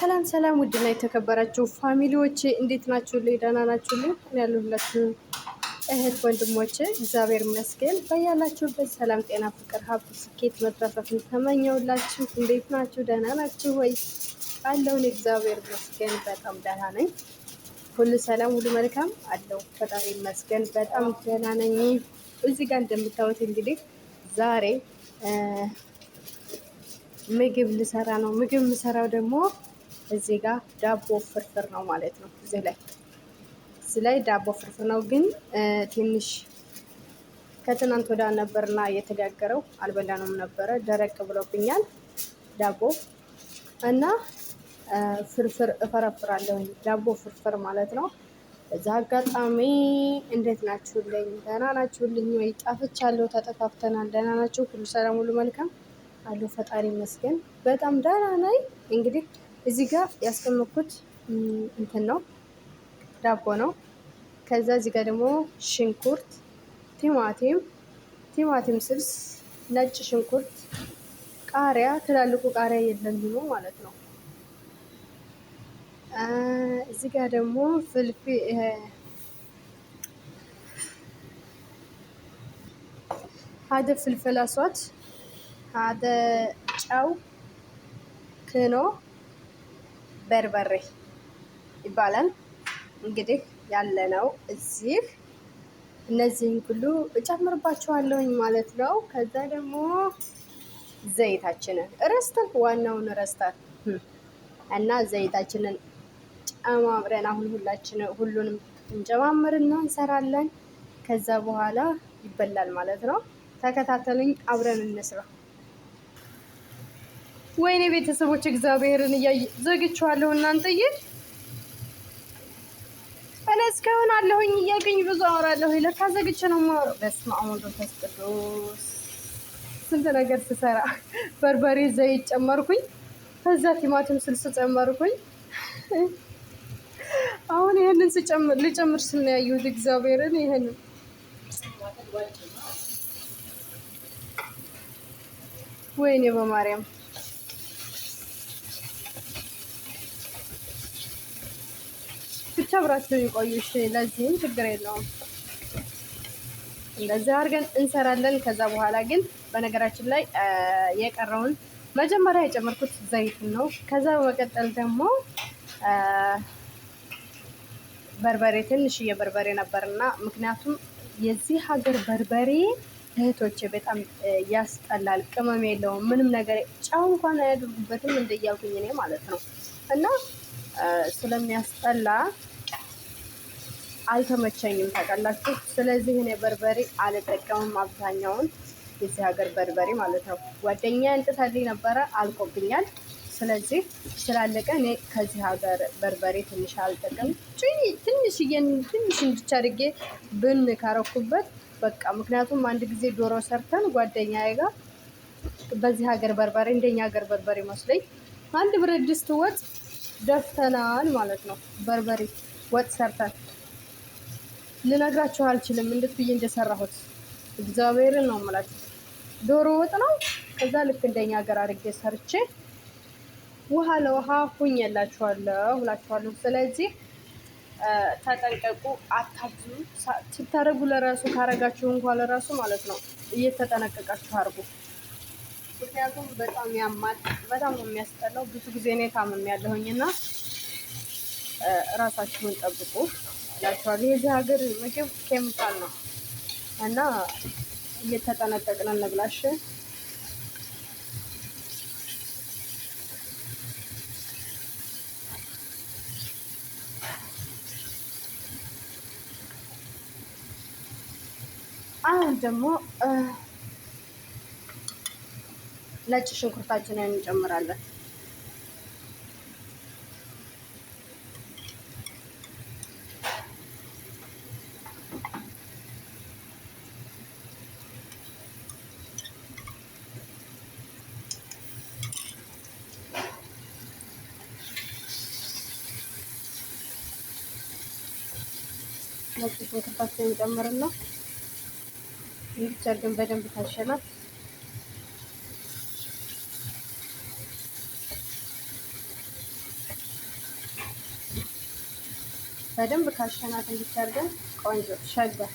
ሰላም ሰላም ውድና የተከበራችሁ ፋሚሊዎች እንዴት ናችሁልኝ? ደህና ናችሁልኝ? እኔ ያለሁላችሁ እህት ወንድሞቼ እግዚአብሔር ይመስገን። በያላችሁበት ሰላም፣ ጤና፣ ፍቅር፣ ሀብት፣ ስኬት፣ መትረፍረፍን ተመኘውላችሁ። እንዴት ናችሁ? ደህና ናችሁ ወይ? አለሁን እግዚአብሔር ይመስገን በጣም ደህና ነኝ። ሁሉ ሰላም፣ ሁሉ መልካም አለው። ፈጣሪ ይመስገን በጣም ደህና ነኝ። እዚህ ጋር እንደምታዩት እንግዲህ ዛሬ ምግብ ልሰራ ነው። ምግብ የምሰራው ደግሞ እዚህ ጋር ዳቦ ፍርፍር ነው ማለት ነው። እዚህ ላይ ዳቦ ፍርፍር ነው፣ ግን ትንሽ ከትናንት ወዳ ነበርና የተጋገረው አልበላነውም ነበረ። ደረቅ ብሎብኛል ዳቦ እና ፍርፍር እፈረፍራለሁ። ዳቦ ፍርፍር ማለት ነው። በዛ አጋጣሚ እንዴት ናችሁልኝ? ደህና ናችሁልኝ ወይ? ጣፍቻለሁ፣ ተጠፋፍተናል። ደህና ናችሁ? ሁሉ ሰላም፣ ሁሉ መልካም አሉ። ፈጣሪ ይመስገን በጣም ደህና ነኝ። እንግዲህ እዚህ ጋር ያስቀመጥኩት እንትን ነው፣ ዳቦ ነው። ከዛ እዚህ ጋር ደግሞ ሽንኩርት፣ ቲማቲም ስልስ፣ ነጭ ሽንኩርት፣ ቃሪያ፣ ትላልቁ ቃሪያ የለም ነው ማለት ነው። እዚህ ጋር ደግሞ ሀደ ፍልፍል አስዋት፣ ሀደ ጨው፣ ክኖ፣ በርበሬ ይባላል። እንግዲህ ያለነው እዚህ እነዚህን ሁሉ እጨምርባቸዋለሁኝ ማለት ነው። ከዛ ደግሞ ዘይታችንን ዋናውን ረስተን እና ዘይታችንን ጨማምረን አሁን ሁሉንም እንጨማምርና እንሰራለን። ከዛ በኋላ ይበላል ማለት ነው። ተከታተሉኝ፣ አብረን እንስራ። ወይኔ ቤተሰቦች እግዚአብሔርን ዘግቼዋለሁ። እናንተዬ እኔ እስካሁን አለሁኝ እያልኩኝ ብዙ አወራለሁ። ለካ ዘግቼ ነው የማወራው። በስመ አብ ወወልድ ወመንፈስ ቅዱስ። ስንት ነገር ስሰራ በርበሬ፣ ዘይት ጨመርኩኝ። ከዛ ቲማቲም ስልስ ጨመርኩኝ። አሁን ይሄንን ልጨምር ስል ነው ያየሁት እግዚአብሔርን። ይሄንን ወይኔ በማርያም ብቻ አብራችሁ ይቆዩ። እሺ፣ ለዚህም ችግር የለውም። እንደዚህ አድርገን እንሰራለን። ከዛ በኋላ ግን በነገራችን ላይ የቀረውን መጀመሪያ የጨመርኩት ዘይቱን ነው። ከዛ በመቀጠል ደግሞ በርበሬ፣ ትንሽዬ በርበሬ ነበርና ምክንያቱም የዚህ ሀገር በርበሬ እህቶቼ በጣም ያስጠላል። ቅመም የለውም ምንም ነገር፣ ጨው እንኳን አያደርጉበትም እንደያልኩኝ እኔ ማለት ነው። እና ስለሚያስጠላ አልተመቸኝም ታውቃላችሁ። ስለዚህ እኔ በርበሬ አልጠቀምም፣ አብዛኛውን የዚህ ሀገር በርበሬ ማለት ነው። ጓደኛ እንጥታልኝ ነበረ አልቆብኛል። ስለዚህ ስላለቀ እኔ ከዚህ ሀገር በርበሬ ትንሽ አልጠቀም፣ ትንሽ እንድቻ አድርጌ ብን ካረኩበት በቃ። ምክንያቱም አንድ ጊዜ ዶሮ ሰርተን ጓደኛዬ ጋር በዚህ ሀገር በርበሬ እንደኛ ሀገር በርበሬ መስለኝ አንድ ብረት ድስት ወጥ ደፍተናል ማለት ነው። በርበሬ ወጥ ሰርተን ልነግራችሁ አልችልም እንዴት ብዬ እንደሰራሁት። እግዚአብሔርን ነው የምላችሁ። ዶሮ ወጥ ነው። ከዛ ልክ እንደኛ ሀገር አድርጌ ሰርቼ ውሃ ለውሃ ሁኛላችኋለሁ። ስለዚህ ተጠንቀቁ፣ አታብዙ። ስታረጉ ለራሱ ካረጋችሁ እንኳን ለራሱ ማለት ነው እየተጠነቀቃችሁ አርጉ። ምክንያቱም በጣም ያማል፣ በጣም ነው የሚያስጠላው። ብዙ ጊዜ እኔ ታምም ያለሁኝና ራሳችሁን ጠብቁ እላችኋለሁ። የዚህ ሀገር ምግብ ኬሚካል ነው እና እየተጠነቀቅን እንብላሽ። አሁን ደግሞ ነጭ ሽንኩርታችንን እንጨምራለን። ነጭ ሽንኩርታችንን ጨምርና እንዲቻል ግን በደንብ ታሸናል። በደንብ ካሸናት እንዲቻርገን ቆንጆ ሸገር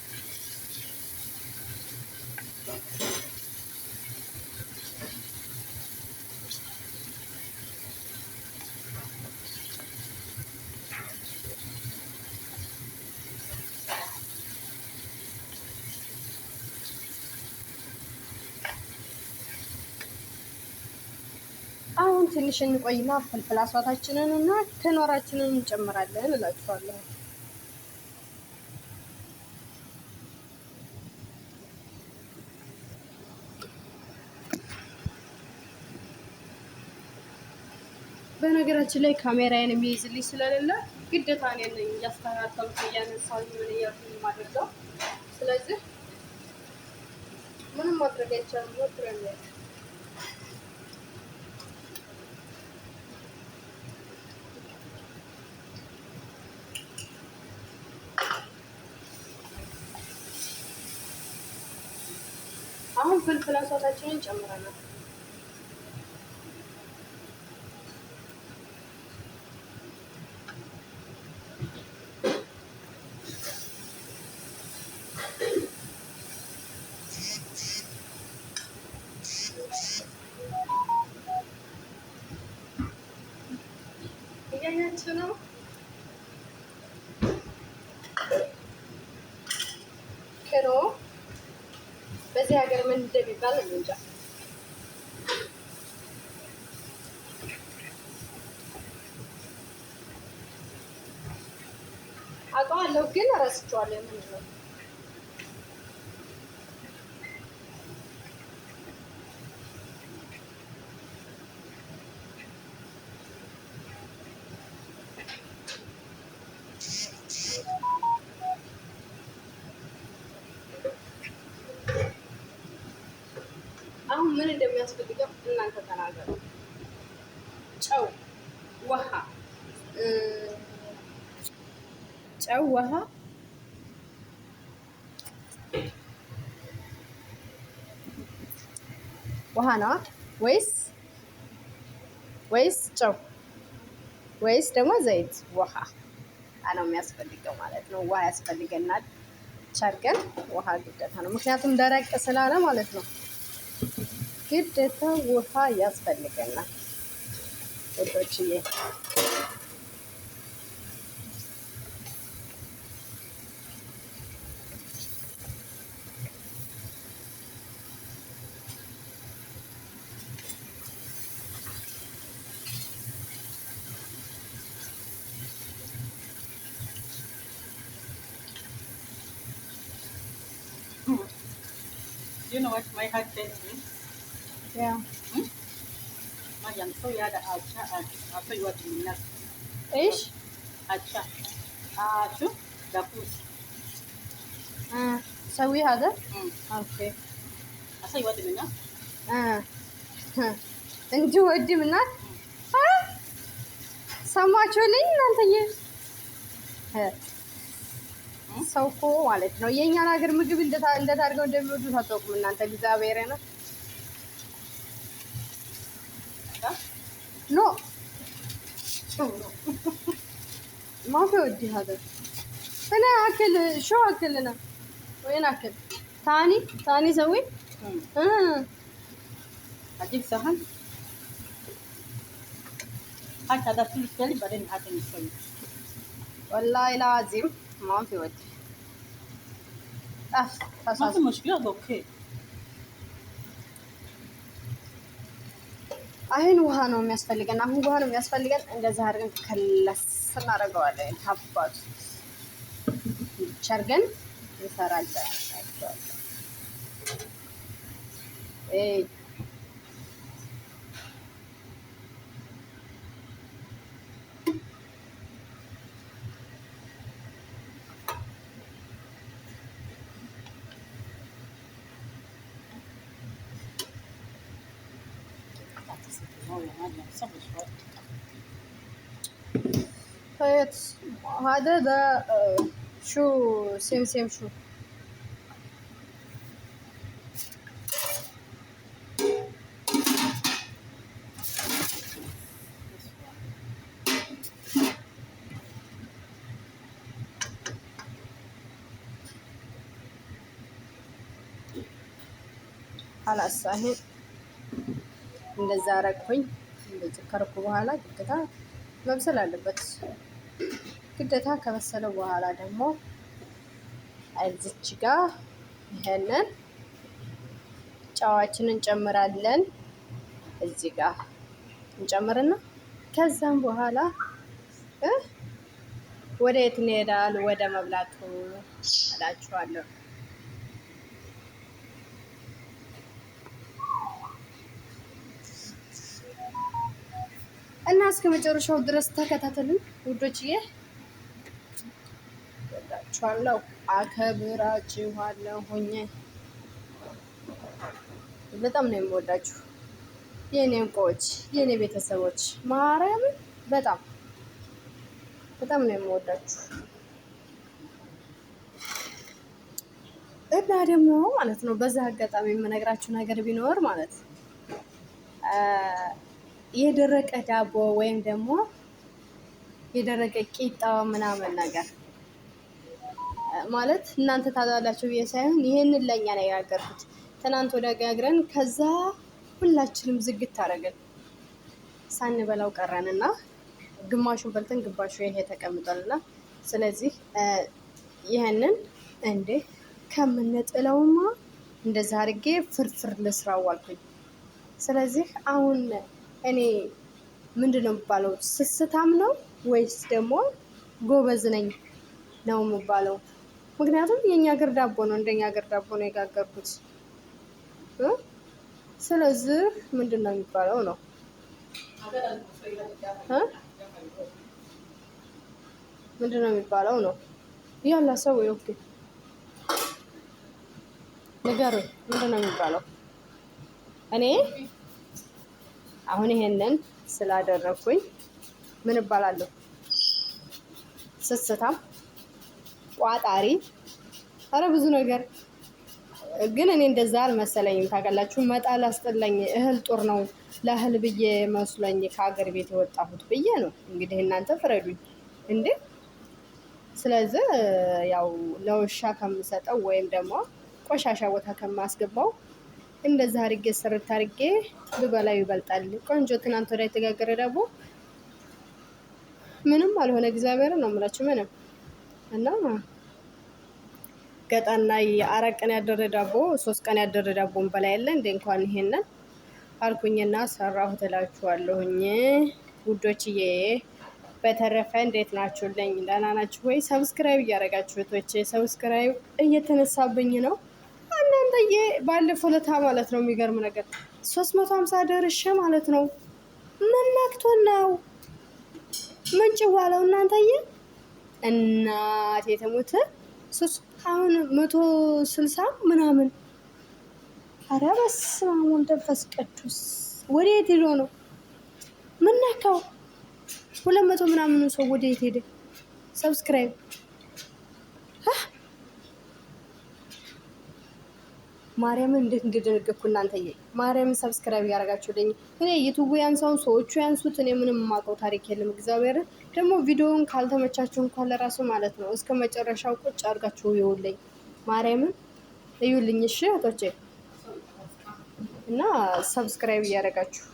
አሁን ትንሽ እንቆይና ፍልፍል አስዋታችንን እና ክኖራችንን እንጨምራለን እላችኋለሁ። በነገራችን ላይ ካሜራዬን የሚይዝልኝ ስለሌለ ግዴታ እኔ ነኝ እያስተካከልኩ እያነሳሁኝ ምን እያልኩኝ የማደርገው። ስለዚህ ምንም ማድረግ አይቻልም። ሞክረን አሁን ፍልፍል አስዋታችንን ጨምረናል። እያያችሁ ነው። ክኖ በዚህ ሀገር ምን እንደሚባል እንጃ። አውቀዋለሁ ግን እረስቸዋለሁ። ምንድን ነው አሁን ምን እንደሚያስፈልገው እናንተ ተናገሩ። ጨው፣ ውሃ ውሃ ነው ወይስ ጨው ወይስ ደግሞ ዘይት? ውሃ ነው የሚያስፈልገው ማለት ነው። ውሃ ያስፈልገናል። ቻርገን ውሃ ግዴታ ነው፣ ምክንያቱም ደረቅ ስላለ ማለት ነው። ግዴታ ውሃ ያስፈልገናል ወዶችዬ። You know what my heart tells me? Yeah. Mariam, so you had Acha, I'll tell you what you mean. ايش؟ Acha. شو؟ دافوس. سوي هذا؟ اوكي. أصل you what you mean? እንጂ ወዲ ምናት ሰማችሁልኝ እናንተዬ? ሰው እኮ ማለት ነው የእኛን ሀገር ምግብ እንዴት አድርገው እንደሚወዱት አታውቁም እናንተ። እግዚአብሔር ነው ኖ ما في ودي هذا. أنا أكل شو أكلنا؟ وين أكل؟ ثاني سوي؟ أجيب صحن. هات هذا فلوس كلي بعدين هات نسوي. والله لازم ما في ودي. ما في مشكلة أوكي. አሁን ውሃ ነው የሚያስፈልገን። እንደዛ አድርገን ከለስ እናደርገዋለን። ሀባቱ ቸርገን እንሰራለን። هذا ده شو سمسم شو አላሳህን እንደዛ አረግኩኝ። እንደዚህ ከርኩ በኋላ ግዴታ መብሰል አለበት። ግዴታ ከበሰለ በኋላ ደግሞ እዚች ጋር ይሄንን ጨዋችንን እንጨምራለን። እዚህ ጋር እንጨምርና ከዛም በኋላ ወደ የት እንሄዳለን? ወደ መብላቱ እላችኋለሁ። እና እስከ መጨረሻው ድረስ ተከታተሉኝ ውዶችዬ። ወዳችኋለሁ፣ አከብራችኋለሁ። በጣም ነው የምወዳችሁ የኔ እንቁዎች፣ የኔ ቤተሰቦች። ማርያምን በጣም ነው የምወዳችሁ። እና ደግሞ ማለት ነው በዛ አጋጣሚ የምነግራችሁ ነገር ቢኖር ማለት የደረቀ ዳቦ ወይም ደግሞ የደረቀ ቂጣ ምናምን ነገር ማለት እናንተ ታዛላችሁ ብዬ ሳይሆን ይሄንን ለኛ ነው ያጋገርኩት። ትናንት ወደ ጋግረን ከዛ ሁላችንም ዝግት አደረግን ሳንበላው ቀረንና ግማሹን በልተን ግማሹ ይሄ ተቀምጧልና ስለዚህ ይሄንን እንዴ ከምንጥለውማ እንደዛ አድርጌ ፍርፍር ልስራው አልኩኝ። ስለዚህ አሁን እኔ ምንድነው የሚባለው ስስታም ነው ወይስ ደግሞ ጎበዝ ነኝ ነው የሚባለው? ምክንያቱም የኛ ሀገር ዳቦ ነው፣ እንደኛ ሀገር ዳቦ ነው የጋገርኩት። ስለዚህ ምንድነው የሚባለው ነው ምንድነው የሚባለው ነው ያላ ሰው ኦኬ ንገሩኝ፣ ምንድነው የሚባለው? እኔ አሁን ይሄንን ስላደረኩኝ ምን እባላለሁ? ስስታም፣ ቋጣሪ፣ አረ ብዙ ነገር። ግን እኔ እንደዛ አልመሰለኝም ታውቃላችሁ። መጣል አስጠላኝ። እህል ጦር ነው ለእህል ብዬ መስሎኝ ከሀገር ቤት የወጣሁት ብዬ ነው። እንግዲህ እናንተ ፍረዱኝ እንዴ። ስለዚህ ያው ለውሻ ከምሰጠው ወይም ደግሞ ቆሻሻ ቦታ ከማስገባው እንደዛ አድርጌ ስርት አድርጌ ብበላው ይበልጣል። ቆንጆ ትናንት ወዲያ የተጋገረ ዳቦ ምንም አልሆነ። እግዚአብሔርን ነው የምላችሁ ምንም። እና ገጠና የ4 ቀን ያደረ ዳቦ 3 ቀን ያደረ ዳቦን በላይ ያለ እንደ እንኳን ይሄንን አልኩኝና ሰራሁት እላችኋለሁኝ ውዶችዬ። በተረፈ እንዴት ናችሁልኝ? ደህና ናችሁ ወይ? ሰብስክራይብ እያደረጋችሁ እህቶቼ፣ ሰብስክራይብ እየተነሳብኝ ነው። እናንተዬ ባለፈው ለታ ማለት ነው የሚገርም ነገር 350 ደርሼ ማለት ነው። ምን ነክቶን ነው? ምን ጭዋለው እናንተዬ? እናቴ ተሞተ አሁን 160 ምናምን። ኧረ በስመ አብ ወወልድ ወመንፈስ ቅዱስ። ወዴት ሄዶ ነው? ምን ነካው? 200 ምናምን ሰው ወዴት ሄደ? ሰብስክራይብ ማርያምን እንዴት እንደደነገኩ እናንተዬ። ማርያምን ሰብስክራይብ ያደርጋችሁልኝ። እኔ ዩቲዩብ ያንሳውን ሰዎቹ ያንሱት፣ እኔ ምንም የማውቀው ታሪክ የለም። እግዚአብሔር ደግሞ ቪዲዮውን ካልተመቻችሁ እንኳን ለራሱ ማለት ነው እስከ መጨረሻው ቁጭ አድርጋችሁ ይውልኝ። ማርያምን እዩልኝ እሺ እህቶቼ። እና ሰብስክራይብ እያደረጋችሁ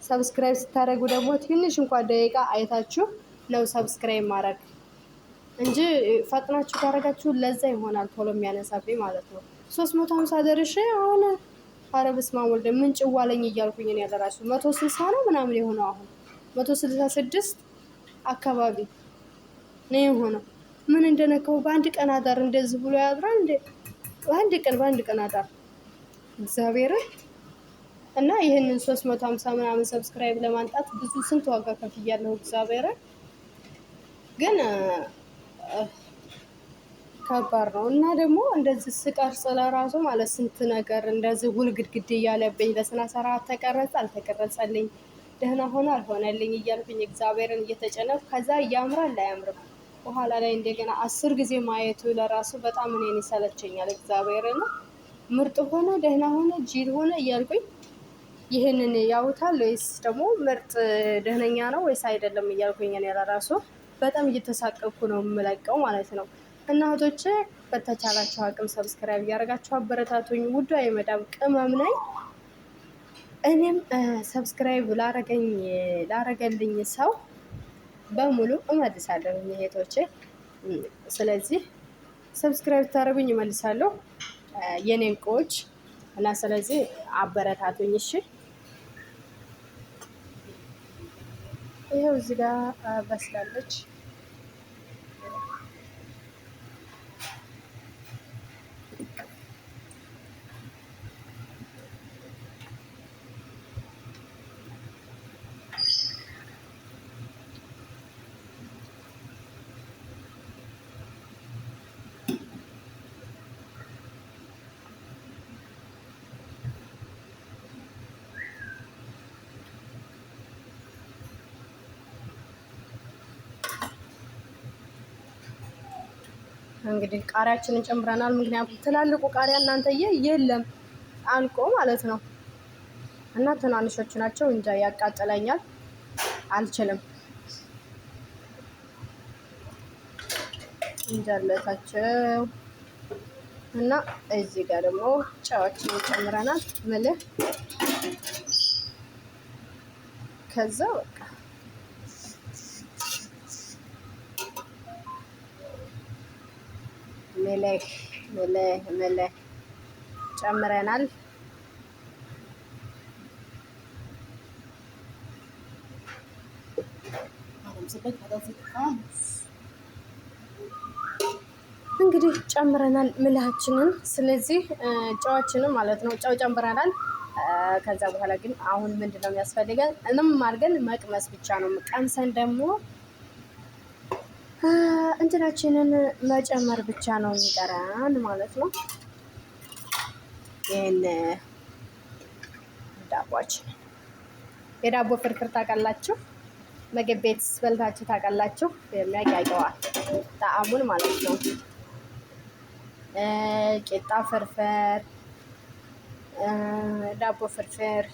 ሰብስክራይብ ስታደርጉ ደግሞ ትንሽ እንኳን ደቂቃ አይታችሁ ነው ሰብስክራይብ ማድረግ እንጂ ፈጥናችሁ ካደረጋችሁ ለዛ ይሆናል ቶሎ የሚያነሳብኝ ማለት ነው። 350 ደርሼ አሁን ኧረ በስመ አብ ወልድ ምን ጭዋለኝ እያልኩኝ ነው ያለራሱ 160 ነው ምናምን የሆነው አሁን 166 አካባቢ ነው የሆነው። ምን እንደነካው በአንድ ቀን አዳር እንደዚህ ብሎ ያድራል እንዴ? በአንድ ቀን አዳር እግዚአብሔር። እና ይሄንን 350 ምናምን ሰብስክራይብ ለማንጣት ብዙ ስንት ዋጋ ከፍያለሁ እግዚአብሔር። ግን ከባድ ነው። እና ደግሞ እንደዚህ ስቀርጽ ለራሱ ማለት ስንት ነገር እንደዚህ ውልግድግድ እያለብኝ በስነ ስርዓት ተቀረጸ አልተቀረጸልኝ፣ ደህና ሆነ አልሆነልኝ እያልኩኝ እግዚአብሔርን እየተጨነኩ ከዛ ያምራል አያምርም በኋላ ላይ እንደገና 10 ጊዜ ማየቱ ለራሱ በጣም እኔን ይሰለቸኛል። እግዚአብሔርን ምርጥ ሆነ ደህና ሆነ ጂል ሆነ እያልኩኝ ይህንን ያውታል ወይስ ደግሞ ምርጥ ደህነኛ ነው ወይስ አይደለም እያልኩኝ እኔ ለራሱ በጣም እየተሳቀቅኩ ነው የምለቀው ማለት ነው። እና እህቶቼ በተቻላችሁ አቅም ሰብስክራይብ እያደረጋችሁ አበረታቱኝ። ውዷ የመዳም ቅመም ነኝ። እኔም ሰብስክራይብ ላረገልኝ ሰው በሙሉ እመልሳለሁ እህቶቼ። ስለዚህ ሰብስክራይብ ታደርጉኝ እመልሳለሁ የኔን ቆች እና ስለዚህ አበረታቱኝ እሺ። ይሄው እዚህ ጋር በስላለች። እንግዲህ ቃሪያችንን ጨምረናል። ምክንያቱም ትላልቁ ቃሪያ እናንተዬ የለም አልቆ ማለት ነው እና ትናንሾቹ ናቸው። እንጃ ያቃጥለኛል፣ አልችልም። እንጃለታቸው እና እዚህ ጋር ደግሞ ጨዋችንን ጨምረናል። ምልህ ከዛ በቃ ምልህ ጨምረናል። እንግዲህ ጨምረናል ምልሃችንን። ስለዚህ ጨዋችንን ማለት ነው ጨው ጨምረናል። ከዛ በኋላ ግን አሁን ምንድነው የሚያስፈልገን? እንም አድርገን መቅመስ ብቻ ነው። ቀምሰን ደግሞ እንትናችንን መጨመር ብቻ ነው የሚቀረን ማለት ነው። ይሄን ዳቦችን የዳቦ ፍርፍር ታውቃላችሁ? ምግብ ቤት በልታችሁ ታውቃላችሁ? የሚያውቀዋል ጣዕሙን ማለት ነው። ቂጣ ፍርፍር፣ ዳቦ ፍርፍር፣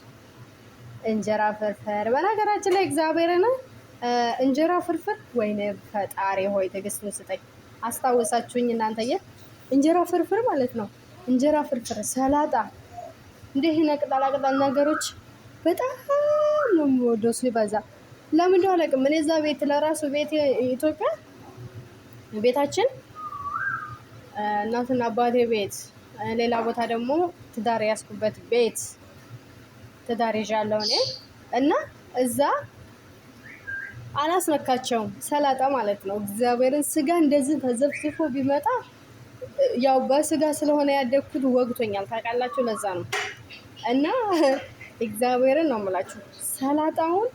እንጀራ ፍርፍር። በነገራችን ላይ እግዚአብሔርን እንጀራ ፍርፍር ወይኔ ፈጣሪ ሆይ ትዕግስቱን ስጠኝ። አስታወሳችሁኝ እናንተዬ። እንጀራ ፍርፍር ማለት ነው። እንጀራ ፍርፍር፣ ሰላጣ፣ እንዲህ ቅጠላ ቅጠል ነገሮች በጣም ነው የምወደው ሲበዛ። ለምን እንደው አላውቅም። እኔ እዛ ቤት ለራሱ ቤት ኢትዮጵያ ቤታችን እናትና አባቴ ቤት፣ ሌላ ቦታ ደግሞ ትዳር ያስኩበት ቤት ትዳር ይዣለሁ እኔ እና እዛ አላስነካቸውም ሰላጣ ማለት ነው። እግዚአብሔርን ስጋ እንደዚህ ተዘፍዝፎ ቢመጣ ያው በስጋ ስለሆነ ያደግኩት ወግቶኛል ታውቃላችሁ። ለዛ ነው እና እግዚአብሔርን ነው የምላችሁ ሰላጣውን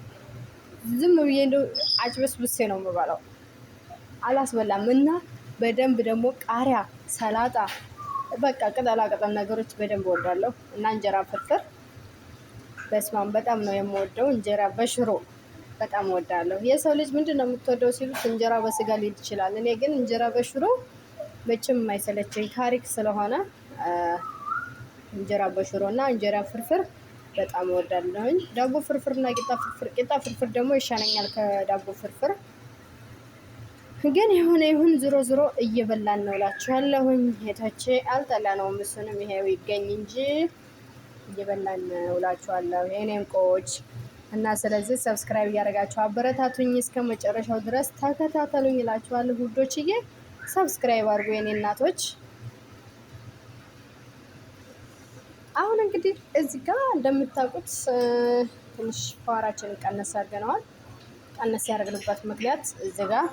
ዝም ብዬ እንደው አጭበስብሴ ነው የምበላው፣ አላስበላም። እና በደንብ ደግሞ ቃሪያ፣ ሰላጣ፣ በቃ ቅጠላ ቅጠል ነገሮች በደንብ እወዳለሁ። እና እንጀራ ፍርፍር በስማም በጣም ነው የምወደው። እንጀራ በሽሮ በጣም እወዳለሁ። የሰው ልጅ ምንድን ነው የምትወደው ሲሉት እንጀራ በስጋ ሊል ይችላል። እኔ ግን እንጀራ በሽሮ መቼም የማይሰለቸኝ ታሪክ ስለሆነ እንጀራ በሽሮ እና እንጀራ ፍርፍር በጣም እወዳለሁኝ። ዳቦ ፍርፍር እና ቂጣ ፍርፍር ደግሞ ይሻለኛል ከዳቦ ፍርፍር። ግን የሆነ ይሁን ዞሮ ዞሮ እየበላን ነው እላችኋለሁኝ። ሄታቼ አልጠላነውም። እሱንም ይሄው ይገኝ እንጂ እየበላን ነው እላችኋለሁ የኔን ቆች። እና ስለዚህ ሰብስክራይብ እያደረጋችሁ አበረታቱኝ፣ እስከ መጨረሻው ድረስ ተከታተሉኝ እላችኋለሁ ውዶችዬ። ሰብስክራይብ አድርጉ የኔ እናቶች። አሁን እንግዲህ እዚህ ጋር እንደምታውቁት ትንሽ ፓወራችንን ቀነስ አድርገነዋል። ቀነስ ያደረግንበት ምክንያት እዚህ ጋር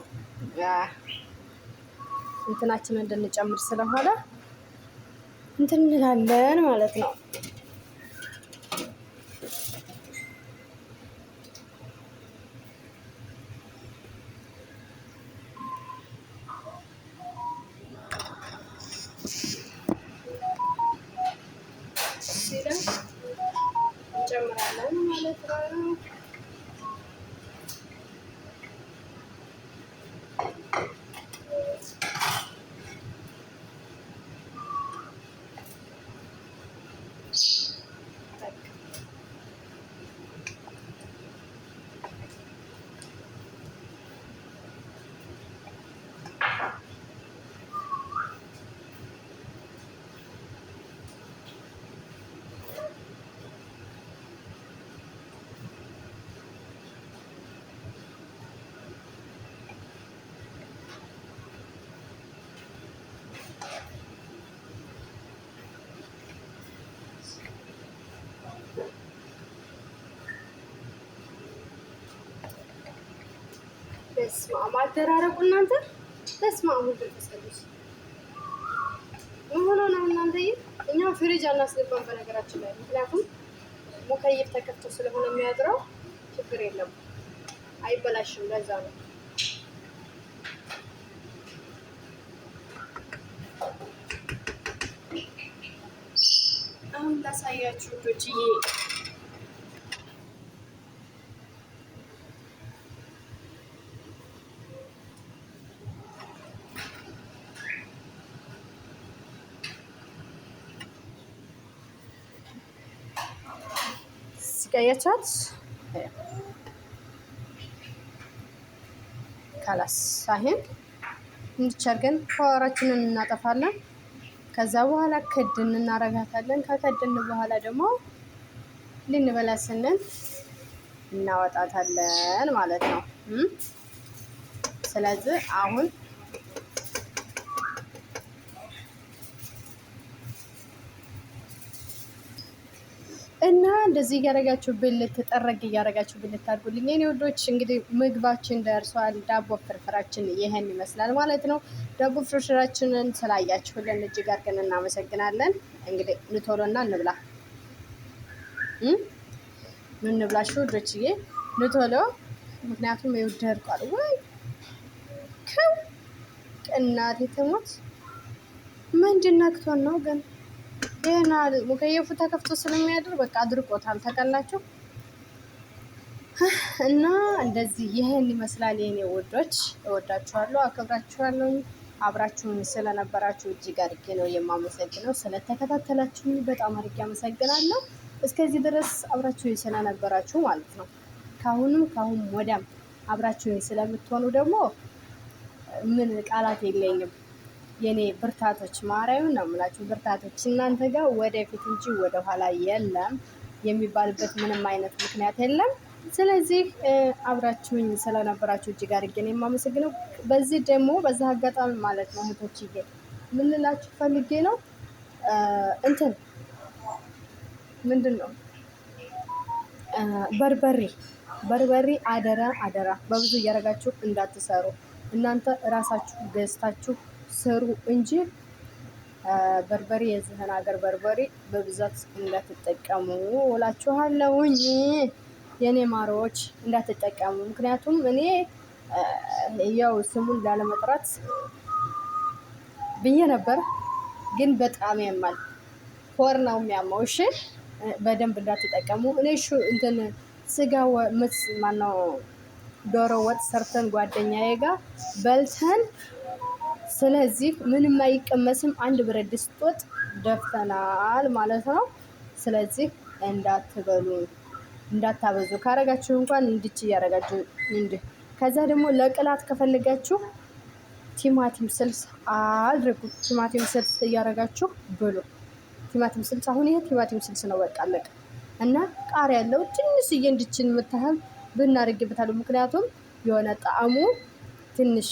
እንትናችንን እንድንጨምር ስለሆነ እንትን እንላለን ማለት ነው። እንጨምራለን ማለት ነው። በስመ አብ አደራረቁ እናንተ በስመ አብ ቅዱስ ቅዱስ ምን ሆኖ ነው እናንተ? እኛ ፍሪጅ አናስገባም በነገራችን ላይ ምክንያቱም ሙከይፍ ተከፍቶ ስለሆነ የሚያድረው ችግር የለም አይበላሽም። ለዛ ነው አሁን ላሳያችሁ ዶችዬ። ስቀያቻት ካላስ ሳይን እንድቻርገን ፓወራችንን እናጠፋለን። ከዛ በኋላ ከድን እናረጋታለን። ከከድን በኋላ ደግሞ ልንበላ ስንል እናወጣታለን ማለት ነው። ስለዚህ አሁን እና እንደዚህ እያደረጋችሁ ብልት ጠረግ እያደረጋችሁ ብልት አድርጉልኝ የኔ ወዶች። እንግዲህ ምግባችን ደርሷል። ዳቦ ፍርፍራችን ይሄን ይመስላል ማለት ነው። ዳቦ ፍርፍራችንን ስላያችሁልን እጅግ አድርገን እናመሰግናለን። እንግዲህ ንቶሎና እንብላ። ምን እንብላችሁ ወዶችዬ? ንቶሎ ምክንያቱም ይወደርቋል ወይ ከው ቅናት የተሞት ምንድን ነክቶን ነው ግን ገና ሙከየፉ ተከፍቶ ስለሚያድር በቃ አድርቆታል። ተቀላችሁ እና እንደዚህ ይሄን ይመስላል የኔ ወዶች። እወዳችኋለሁ፣ አከብራችኋለሁ። አብራችሁን ስለነበራችሁ እጅግ አድርጌ ነው የማመሰግነው። ስለተከታተላችሁኝ በጣም አድርጌ አመሰግናለሁ። እስከዚህ ድረስ አብራችሁኝ ስለነበራችሁ ማለት ነው። ካሁን ወዲያም አብራችሁኝ ስለምትሆኑ ደግሞ ምን ቃላት የለኝም። የኔ ብርታቶች ማርያምን ነው የምላችሁ። ብርታቶች እናንተ ጋር ወደፊት እንጂ ወደኋላ የለም የሚባልበት ምንም አይነት ምክንያት የለም። ስለዚህ አብራችሁኝ ስለነበራችሁ እጅግ አድርጌ ነው የማመሰግነው። በዚህ ደግሞ በዛ አጋጣሚ ማለት ነው እህቶችዬ ምን ልላችሁ ፈልጌ ነው እንትን ምንድን ነው በርበሬ አደራ በብዙ እያደረጋችሁ እንዳትሰሩ። እናንተ እራሳችሁ ገዝታችሁ ስሩ እንጂ በርበሬ የዚህን ሀገር በርበሬ በብዛት እንዳትጠቀሙ እላችኋለሁኝ የኔ ማሮች፣ እንዳትጠቀሙ። ምክንያቱም እኔ ያው ስሙን ላለመጥራት ብዬ ነበር፣ ግን በጣም ያማል። ሆር ነው የሚያማው። እሺ በደንብ እንዳትጠቀሙ። እኔ እንትን ስጋ ማነው ዶሮ ወጥ ሰርተን ጓደኛዬ ጋር በልተን፣ ስለዚህ ምንም አይቀመስም፣ አንድ ብረት ድስት ወጥ ደፍተናል ማለት ነው። ስለዚህ እንዳትበሉ፣ እንዳታበዙ። ካረጋችሁ እንኳን እንድች እያረጋችሁ እንዲህ። ከዛ ደግሞ ለቅላት ከፈለጋችሁ ቲማቲም ስልስ አድርጉ። ቲማቲም ስልስ እያረጋችሁ ብሉ። ቲማቲም ስልስ አሁን ይሄ ቲማቲም ስልስ ነው፣ በቃ አለቀ። እና ቃሪያ ያለው ትንሽዬ እንድችን የምታህል ብናደርግበታለሁ። ምክንያቱም የሆነ ጣዕሙ ትንሽ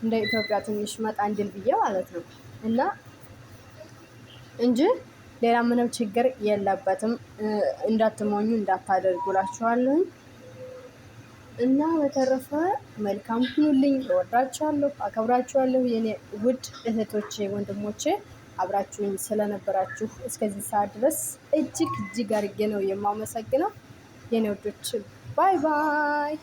እንደ ኢትዮጵያ ትንሽ መጣ እንድል ብዬ ማለት ነው። እና እንጂ ሌላ ምንም ችግር የለበትም። እንዳትሞኙ እንዳታደርጉላችኋለሁ። እና በተረፈ መልካም ሁኑልኝ። እወዳችኋለሁ፣ አከብራችኋለሁ የኔ ውድ እህቶቼ ወንድሞቼ። አብራችሁኝ ስለነበራችሁ እስከዚህ ሰዓት ድረስ እጅግ አድርጌ ነው የማመሰግነው የኔ ውዶች። ባይ ባይ።